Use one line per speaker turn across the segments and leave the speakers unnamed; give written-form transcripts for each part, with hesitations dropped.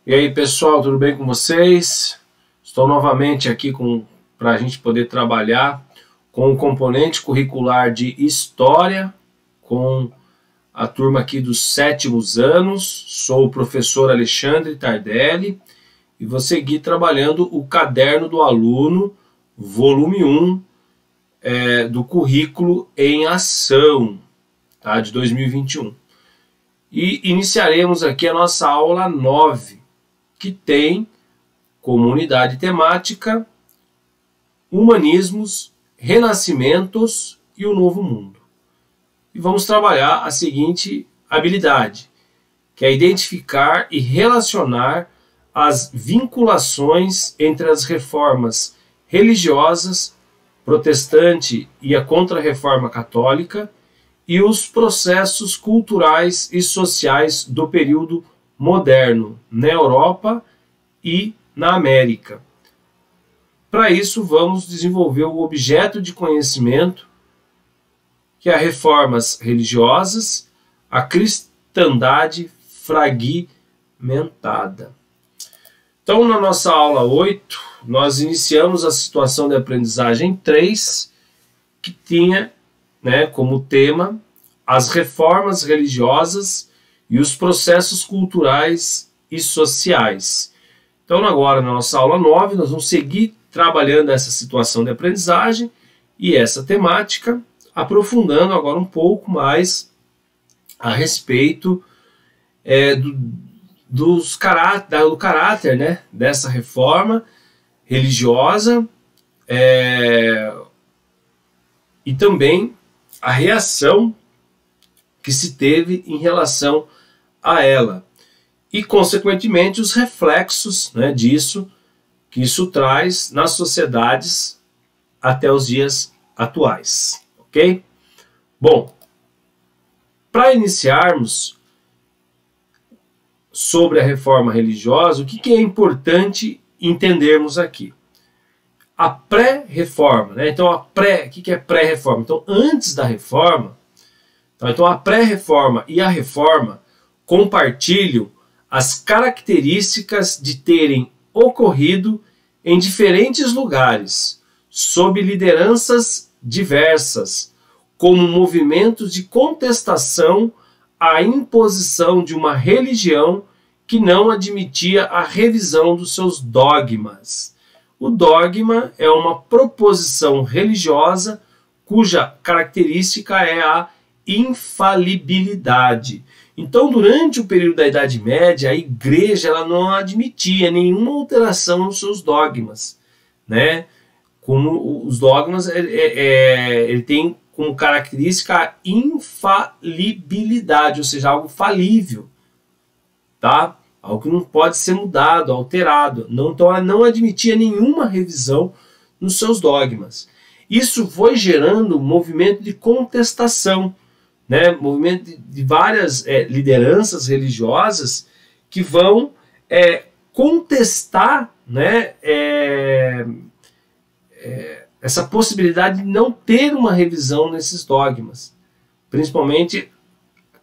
E aí, pessoal, tudo bem com vocês? Estou novamente aqui para a gente poder trabalhar com o componente curricular de História, com a turma aqui dos 7º anos. Sou o professor Alexandre Tardelli e vou seguir trabalhando o Caderno do Aluno, volume 1, do currículo em ação, tá, de 2021. E iniciaremos aqui a nossa aula 9, que tem como unidade temática Humanismos, Renascimentos e o Novo Mundo. E vamos trabalhar a seguinte habilidade, que é identificar e relacionar as vinculações entre as reformas religiosas, protestante e a Contra-Reforma Católica, e os processos culturais e sociais do período moderno na Europa e na América. Para isso, vamos desenvolver o objeto de conhecimento, que é as reformas religiosas, a cristandade fragmentada. Então, na nossa aula 8, nós iniciamos a situação de aprendizagem 3, que tinha, como tema as reformas religiosas e os processos culturais e sociais. Então, agora, na nossa aula 9, nós vamos seguir trabalhando essa situação de aprendizagem e essa temática, aprofundando agora um pouco mais a respeito do caráter dessa reforma religiosa e também a reação que se teve em relação a ela e, consequentemente, os reflexos disso que isso traz nas sociedades até os dias atuais, ok? Bom, para iniciarmos sobre a reforma religiosa, o que é importante entendermos aqui? A pré-reforma, então o que é pré-reforma? Então, antes da reforma, então a pré-reforma e a reforma compartilham as características de terem ocorrido em diferentes lugares, sob lideranças diversas, como movimentos de contestação à imposição de uma religião que não admitia a revisão dos seus dogmas. O dogma é uma proposição religiosa cuja característica é a infalibilidade. Então, durante o período da Idade Média, a igreja ela não admitia nenhuma alteração nos seus dogmas, Como os dogmas, ele tem como característica a infalibilidade, ou seja, algo falível, tá? Algo que não pode ser mudado, alterado. Então, ela não admitia nenhuma revisão nos seus dogmas. Isso foi gerando um movimento de contestação, movimento de várias lideranças religiosas que vão contestar essa possibilidade de não ter uma revisão nesses dogmas, principalmente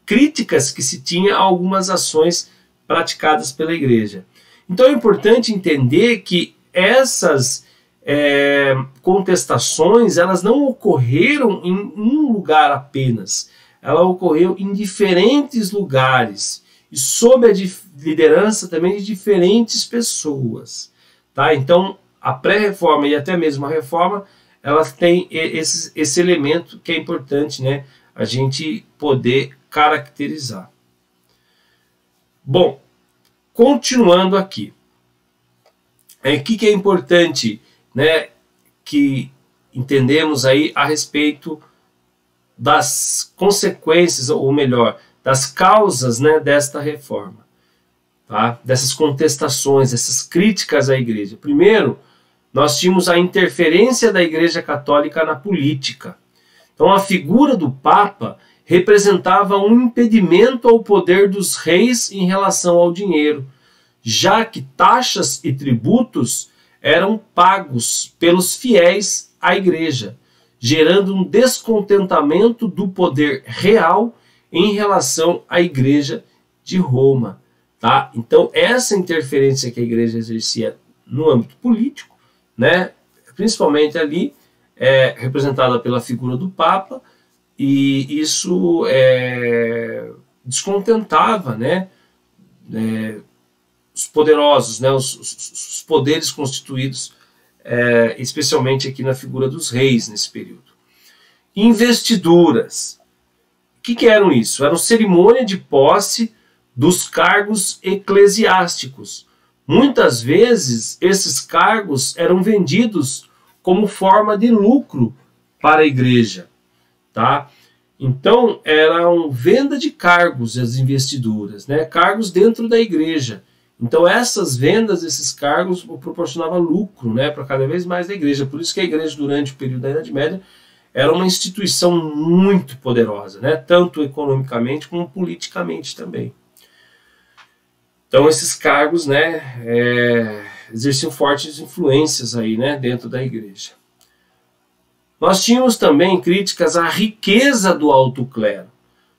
críticas que se tinha a algumas ações praticadas pela igreja. Então é importante entender que essas contestações elas não ocorreram em um lugar apenas, ela ocorreu em diferentes lugares e sob a liderança também de diferentes pessoas, tá? Então a pré-reforma e até mesmo a reforma, elas têm esse elemento que é importante, a gente poder caracterizar. Bom, continuando aqui, o que é importante, que entendemos aí a respeito das consequências, ou melhor, das causas desta reforma, tá? Dessas contestações, essas críticas à igreja. Primeiro, nós tínhamos a interferência da Igreja Católica na política. Então, a figura do Papa representava um impedimento ao poder dos reis em relação ao dinheiro, já que taxas e tributos eram pagos pelos fiéis à Igreja, gerando um descontentamento do poder real em relação à Igreja de Roma. tá? Então, essa interferência que a igreja exercia no âmbito político, né, principalmente ali, representada pela figura do Papa, e isso descontentava, né, os poderosos, né, os poderes constituídos, especialmente aqui na figura dos reis nesse período. Investiduras. O que eram isso? Eram cerimônia de posse dos cargos eclesiásticos. Muitas vezes esses cargos eram vendidos como forma de lucro para a igreja, tá? Então eram venda de cargos, as investiduras, né? Cargos dentro da igreja. Então essas vendas, esses cargos proporcionavam lucro, né, para cada vez mais a igreja. Por isso que a igreja durante o período da Idade Média era uma instituição muito poderosa, né, tanto economicamente como politicamente também. Então esses cargos, né, exerciam fortes influências aí, né, dentro da igreja. Nós tínhamos também críticas à riqueza do alto clero.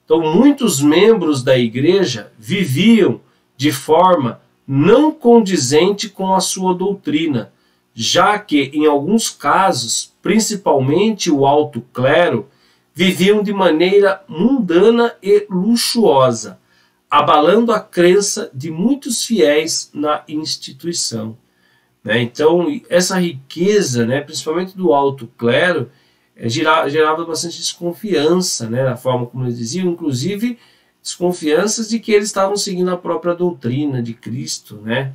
Então muitos membros da igreja viviam de forma não condizente com a sua doutrina, já que em alguns casos, principalmente o alto clero, viviam de maneira mundana e luxuosa, abalando a crença de muitos fiéis na instituição. Então, essa riqueza, né, principalmente do alto clero, gerava bastante desconfiança, né, na forma como eles diziam, inclusive desconfianças de que eles estavam seguindo a própria doutrina de Cristo, né?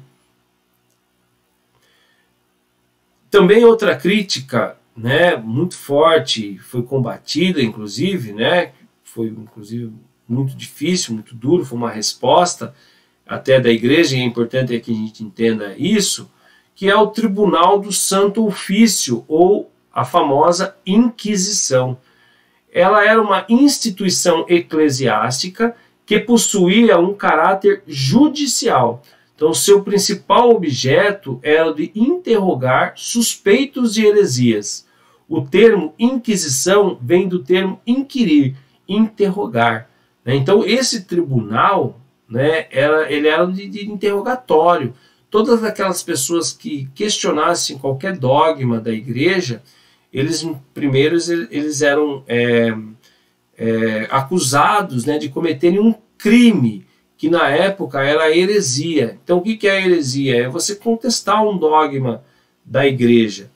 Também outra crítica, né, muito forte, foi combatida, inclusive, né, foi inclusive muito difícil, muito duro, foi uma resposta até da igreja, e é importante que a gente entenda isso, que é o Tribunal do Santo Ofício, ou a famosa Inquisição. Ela era uma instituição eclesiástica que possuía um caráter judicial. Então, seu principal objeto era o de interrogar suspeitos de heresias. O termo Inquisição vem do termo inquirir, interrogar. Então, esse tribunal, né, ele era de interrogatório. Todas aquelas pessoas que questionassem qualquer dogma da igreja, eles eram acusados, né, de cometerem um crime, que na época era a heresia. Então o que é a heresia? É você contestar um dogma da igreja,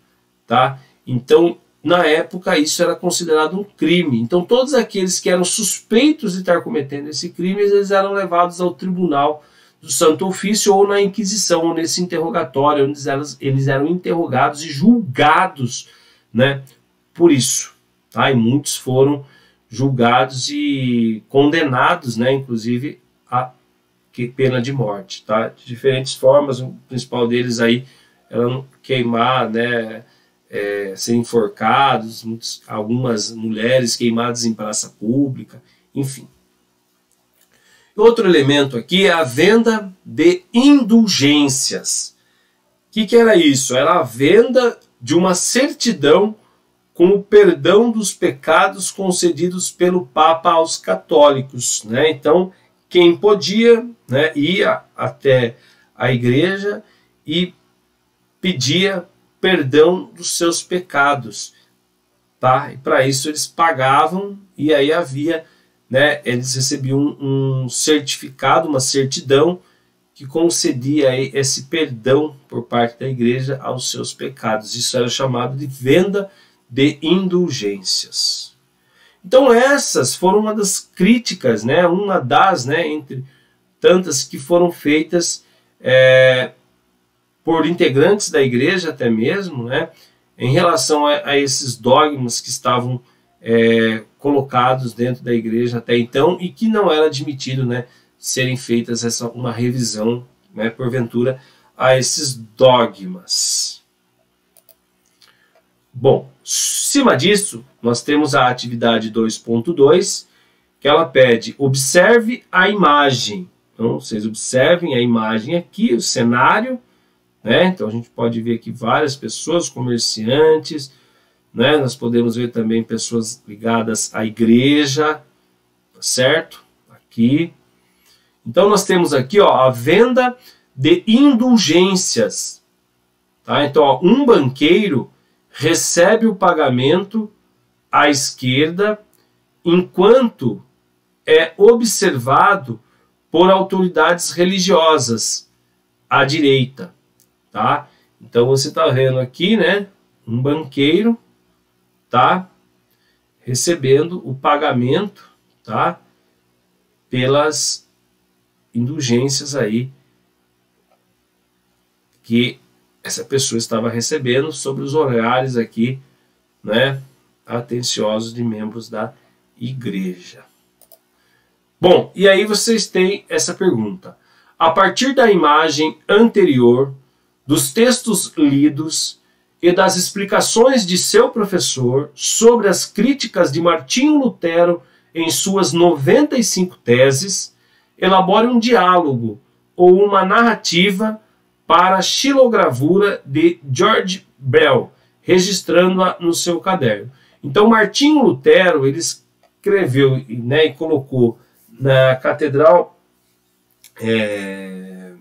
tá? Então na época isso era considerado um crime. Então todos aqueles que eram suspeitos de estar cometendo esse crime, eles eram levados ao tribunal do Santo Ofício ou na Inquisição, ou nesse interrogatório, onde eles eram interrogados e julgados, né, por isso, tá? E muitos foram julgados e condenados, né, inclusive a pena de morte, tá? De diferentes formas. O principal deles aí era queimar, né, ser enforcados, algumas mulheres queimadas em praça pública, enfim. Outro elemento aqui é a venda de indulgências. O que era isso? Era a venda de uma certidão com o perdão dos pecados concedidos pelo Papa aos católicos, né? Então, quem podia, né, ia até a igreja e pedia perdão dos seus pecados, tá? E para isso eles pagavam, e aí havia, né, eles recebiam um certificado, uma certidão que concedia esse perdão por parte da igreja aos seus pecados. Isso era chamado de venda de indulgências. Então essas foram uma das críticas, né, entre tantas que foram feitas por integrantes da igreja até mesmo, né, em relação a esses dogmas que estavam colocados dentro da igreja até então e que não era admitido, né, serem feitas uma revisão, né, porventura, a esses dogmas. Bom, acima disso, nós temos a atividade 2.2, que ela pede: observe a imagem. Então, vocês observem a imagem aqui, o cenário, né? Então, a gente pode ver aqui várias pessoas, comerciantes, né? Nós podemos ver também pessoas ligadas à igreja, certo? Aqui. Então nós temos aqui, ó, a venda de indulgências. Tá? Então, ó, um banqueiro recebe o pagamento à esquerda enquanto é observado por autoridades religiosas à direita. Tá? Então você está vendo aqui, né, um banqueiro, tá, recebendo o pagamento, tá, pelas indulgências aí que essa pessoa estava recebendo sobre os olhares aqui, né, atenciosos de membros da igreja. Bom, e aí vocês têm essa pergunta. A partir da imagem anterior, dos textos lidos e das explicações de seu professor sobre as críticas de Martinho Lutero em suas 95 teses, elabore um diálogo ou uma narrativa para a xilogravura de George Bell, registrando-a no seu caderno. Então, Martinho Lutero, ele escreveu, né, e colocou na catedral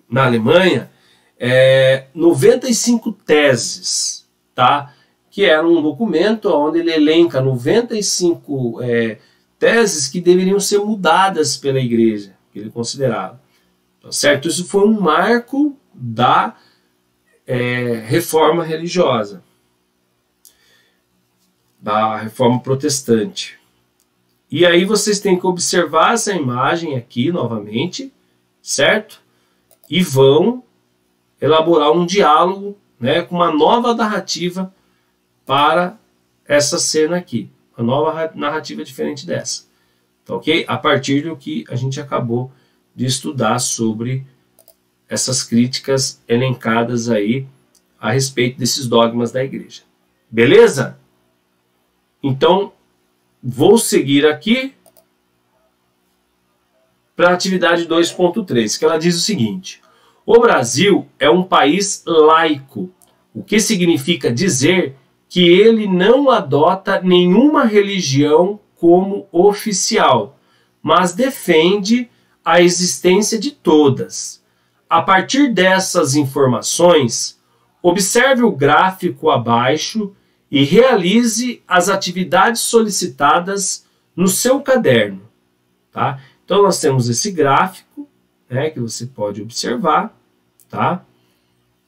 na Alemanha 95 teses, tá? Que era um documento onde ele elenca 95 teses que deveriam ser mudadas pela igreja, que ele considerava. Tá certo? Isso foi um marco da reforma religiosa, da reforma protestante. E aí vocês têm que observar essa imagem aqui novamente, certo? E vão elaborar um diálogo, né, com uma nova narrativa para essa cena aqui. Uma nova narrativa diferente dessa. Tá, ok? A partir do que a gente acabou de estudar sobre essas críticas elencadas aí a respeito desses dogmas da igreja. Beleza? Então, vou seguir aqui para a atividade 2.3, que ela diz o seguinte: o Brasil é um país laico, o que significa dizer que ele não adota nenhuma religião como oficial, mas defende a existência de todas. A partir dessas informações, observe o gráfico abaixo e realize as atividades solicitadas no seu caderno. Tá? Então nós temos esse gráfico, né, que você pode observar, tá?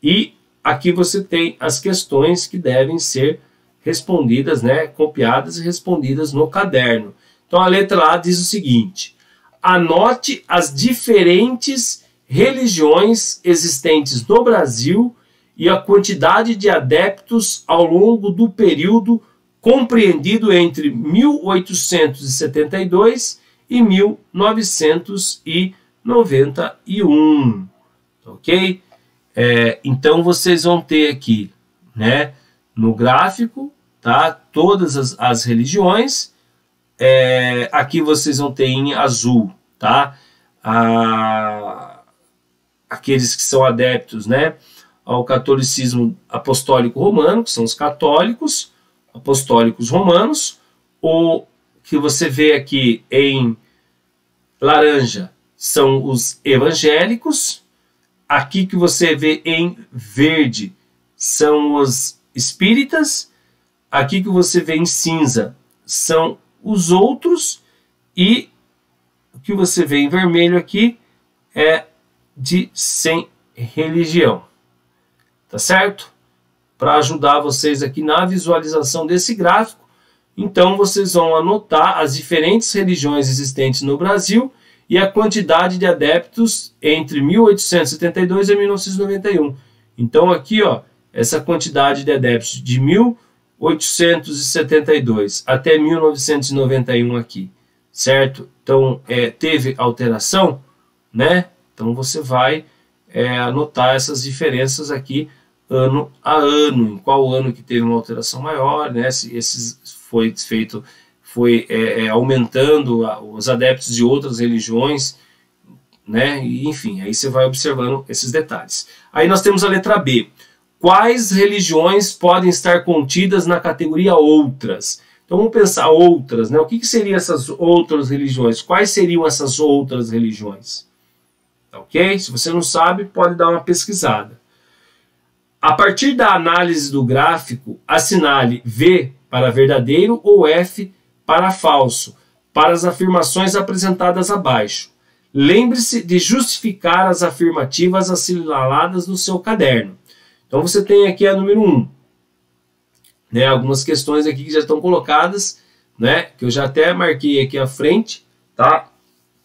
E aqui você tem as questões que devem ser respondidas, né, copiadas e respondidas no caderno. Então a letra A diz o seguinte: anote as diferentes religiões existentes no Brasil e a quantidade de adeptos ao longo do período compreendido entre 1872 e 1991. Ok? Então vocês vão ter aqui, né, no gráfico, tá, todas as religiões. Aqui vocês vão ter em azul, tá, aqueles que são adeptos, né, ao catolicismo apostólico romano, que são os católicos apostólicos romanos. O que você vê aqui em laranja são os evangélicos. Aqui que você vê em verde são os espíritas. Aqui que você vê em cinza são os outros. E o que você vê em vermelho aqui é de sem religião. Tá certo? Para ajudar vocês aqui na visualização desse gráfico, então vocês vão anotar as diferentes religiões existentes no Brasil e a quantidade de adeptos entre 1872 e 1991. Então aqui, ó, essa quantidade de adeptos de 1872 até 1991 aqui, certo? Então teve alteração, né? Então você vai anotar essas diferenças aqui ano a ano, em qual ano que teve uma alteração maior, né? Se esses foi aumentando os adeptos de outras religiões, né? E, enfim, aí você vai observando esses detalhes. Aí nós temos a letra B. Quais religiões podem estar contidas na categoria outras? Então vamos pensar outras, né? O que seriam essas outras religiões? Quais seriam essas outras religiões? tá ok? Se você não sabe, pode dar uma pesquisada. A partir da análise do gráfico, assinale V para verdadeiro ou F para falso, para as afirmações apresentadas abaixo. Lembre-se de justificar as afirmativas assinaladas no seu caderno. Então você tem aqui a número 1. Né, algumas questões aqui que já estão colocadas, né, que eu já até marquei aqui à frente, tá?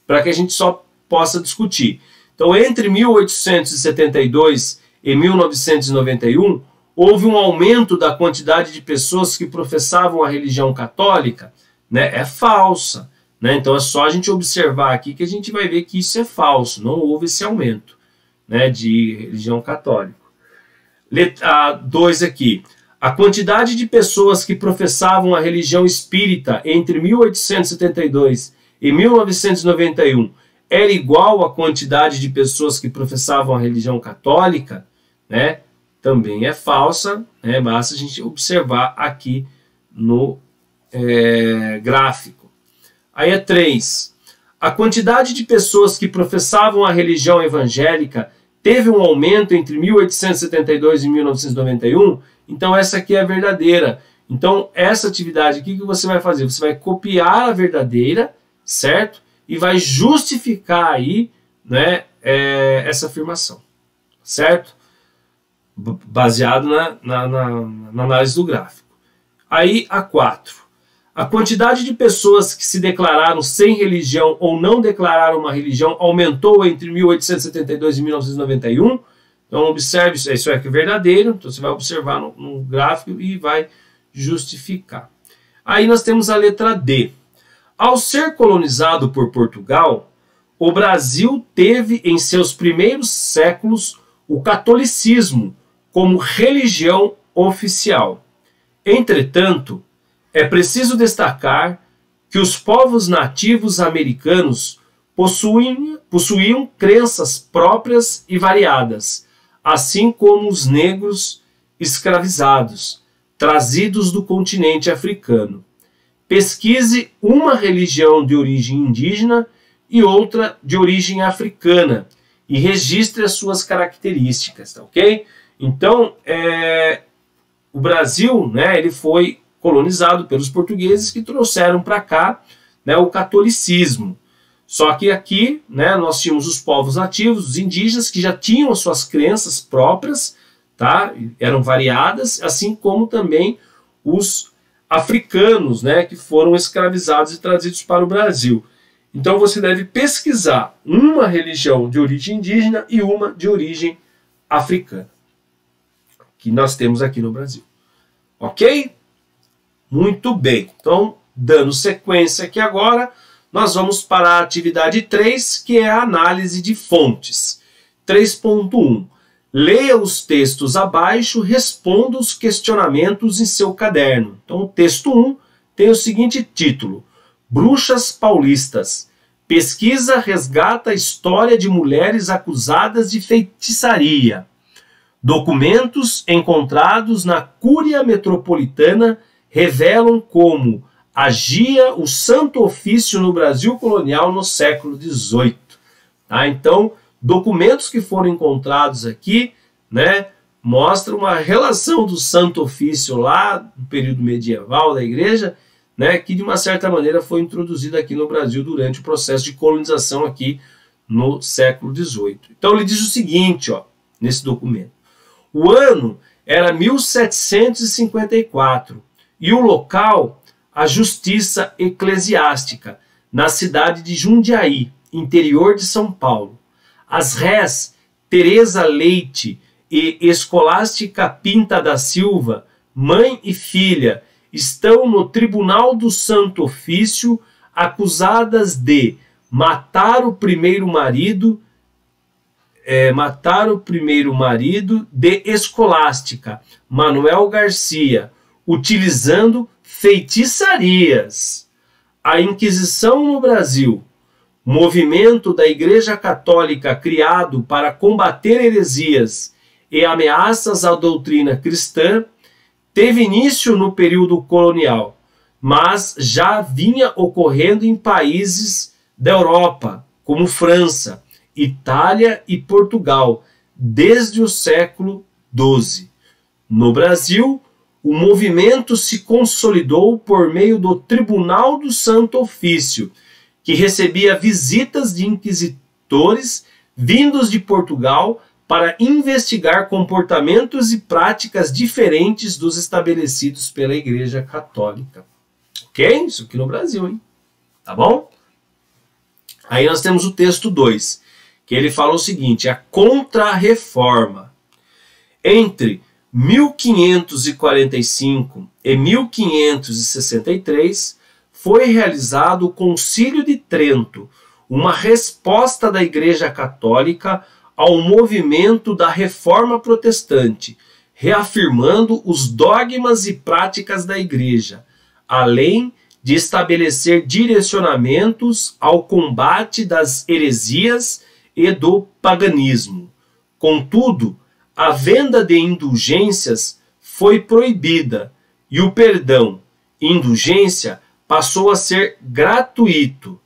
Para que a gente só possa discutir. Então, entre 1872 e 1991, houve um aumento da quantidade de pessoas que professavam a religião católica, né? É falsa. Né? Então, é só a gente observar aqui que a gente vai ver que isso é falso. Não houve esse aumento, né, de religião católica. Letra 2 aqui. A quantidade de pessoas que professavam a religião espírita entre 1872 e 1991 era igual à quantidade de pessoas que professavam a religião católica, né? Também é falsa, né? Basta a gente observar aqui no gráfico. Aí é 3. A quantidade de pessoas que professavam a religião evangélica teve um aumento entre 1872 e 1991, então essa aqui é a verdadeira. Então essa atividade aqui que você vai fazer, você vai copiar a verdadeira, certo? E vai justificar aí, né, essa afirmação, certo? Baseado na análise do gráfico. Aí a 4. A quantidade de pessoas que se declararam sem religião ou não declararam uma religião aumentou entre 1872 e 1991. Então, observe isso. Isso é verdadeiro. Então, você vai observar no gráfico e vai justificar. Aí nós temos a letra D. Ao ser colonizado por Portugal, o Brasil teve em seus primeiros séculos o catolicismo como religião oficial. Entretanto, é preciso destacar que os povos nativos americanos possuíam crenças próprias e variadas, assim como os negros escravizados, trazidos do continente africano. Pesquise uma religião de origem indígena e outra de origem africana e registre as suas características, tá ok? Então, o Brasil, né, ele foi colonizado pelos portugueses que trouxeram para cá, né, o catolicismo. Só que aqui, né, nós tínhamos os povos nativos, os indígenas, que já tinham as suas crenças próprias, tá? Eram variadas, assim como também os africanos, né, que foram escravizados e trazidos para o Brasil. Então você deve pesquisar uma religião de origem indígena e uma de origem africana, que nós temos aqui no Brasil. Ok? Muito bem. Então, dando sequência aqui agora, nós vamos para a atividade 3, que é a análise de fontes. 3.1. Leia os textos abaixo, responda os questionamentos em seu caderno. Então, o texto 1 tem o seguinte título: Bruxas Paulistas. Pesquisa resgata a história de mulheres acusadas de feitiçaria. Documentos encontrados na Cúria Metropolitana revelam como agia o Santo Ofício no Brasil colonial no século XVIII. Tá? Então, documentos que foram encontrados aqui, né, mostram uma relação do Santo Ofício lá no período medieval da igreja, né, que de uma certa maneira foi introduzida aqui no Brasil durante o processo de colonização aqui no século XVIII. Então ele diz o seguinte, ó, nesse documento: o ano era 1754 e o local, a Justiça Eclesiástica, na cidade de Jundiaí, interior de São Paulo. As rés Teresa Leite e Escolástica Pinta da Silva, mãe e filha, estão no Tribunal do Santo Ofício acusadas de matar o primeiro marido de Escolástica, Manuel Garcia, utilizando feitiçarias. A Inquisição no Brasil, movimento da Igreja Católica criado para combater heresias e ameaças à doutrina cristã, teve início no período colonial, mas já vinha ocorrendo em países da Europa, como França, Itália e Portugal, desde o século XII. No Brasil, o movimento se consolidou por meio do Tribunal do Santo Ofício, que recebia visitas de inquisidores vindos de Portugal para investigar comportamentos e práticas diferentes dos estabelecidos pela Igreja Católica. Ok? Isso aqui no Brasil, hein? Tá bom? Aí nós temos o texto 2, que ele fala o seguinte: a Contra-Reforma. Entre 1545 e 1563 foi realizado o Concílio de Trento, uma resposta da Igreja Católica ao movimento da Reforma Protestante, reafirmando os dogmas e práticas da Igreja, além de estabelecer direcionamentos ao combate das heresias e do paganismo. Contudo, a venda de indulgências foi proibida e o perdão, indulgência, passou a ser gratuito.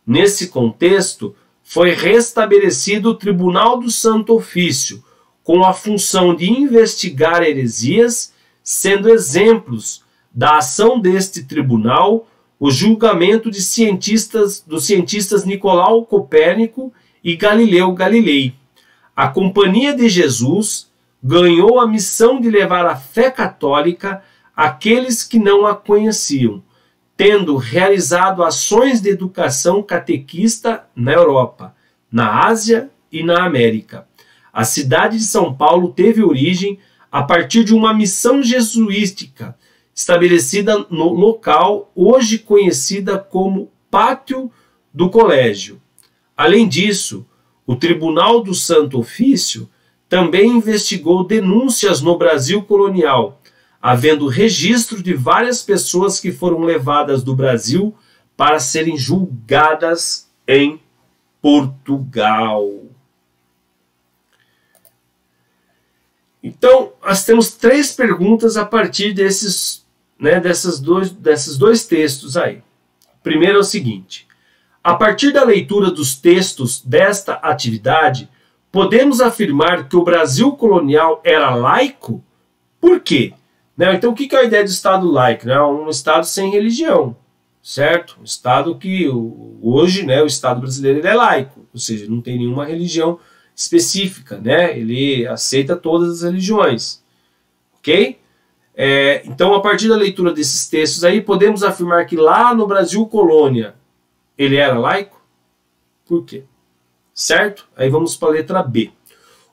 Nesse contexto, foi restabelecido o Tribunal do Santo Ofício, com a função de investigar heresias, sendo exemplos da ação deste tribunal o julgamento dos cientistas Nicolau Copérnico e Galileu Galilei. A Companhia de Jesus ganhou a missão de levar a fé católica àqueles que não a conheciam, tendo realizado ações de educação catequista na Europa, na Ásia e na América. A cidade de São Paulo teve origem a partir de uma missão jesuítica estabelecida no local hoje conhecida como Pátio do Colégio. Além disso, o Tribunal do Santo Ofício também investigou denúncias no Brasil colonial, havendo registro de várias pessoas que foram levadas do Brasil para serem julgadas em Portugal. Então, nós temos 3 perguntas a partir desses dois textos aí. Primeiro é o seguinte: a partir da leitura dos textos desta atividade, podemos afirmar que o Brasil colonial era laico? Por quê? Então, o que é a ideia de Estado laico? Um Estado sem religião, certo? Um Estado que hoje, o Estado brasileiro ele é laico, ou seja, não tem nenhuma religião específica, ele aceita todas as religiões, ok? Então, a partir da leitura desses textos aí, podemos afirmar que lá no Brasil colônia, ele era laico? Por quê? Certo? Aí vamos para a letra B.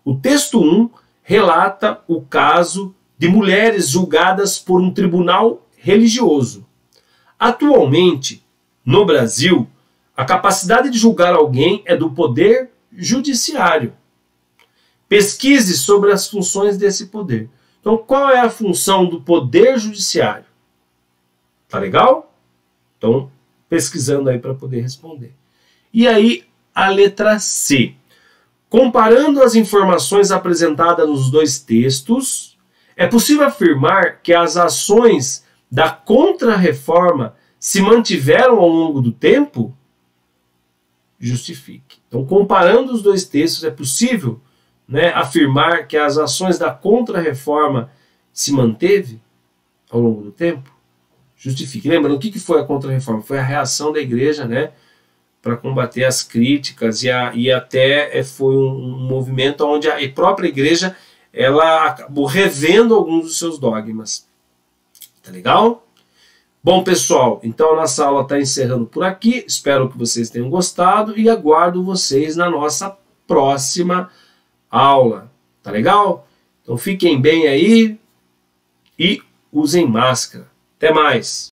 O texto 1 relata o caso de mulheres julgadas por um tribunal religioso. Atualmente, no Brasil, a capacidade de julgar alguém é do poder judiciário. Pesquise sobre as funções desse poder. Então, qual é a função do poder judiciário? Tá legal? Então, pesquisando aí para poder responder. E aí, a letra C. Comparando as informações apresentadas nos 2 textos, é possível afirmar que as ações da Contra-Reforma se mantiveram ao longo do tempo? Justifique. Então, comparando os 2 textos, é possível afirmar que as ações da Contra-Reforma se manteve ao longo do tempo? Justifique. Lembra, o que foi a Contra-Reforma? Foi a reação da igreja, para combater as críticas e até foi um movimento onde a própria igreja ela acabou revendo alguns dos seus dogmas. Tá legal? Bom, pessoal, então a nossa aula está encerrando por aqui. Espero que vocês tenham gostado e aguardo vocês na nossa próxima aula. Tá legal? Então fiquem bem aí e usem máscara. Até mais!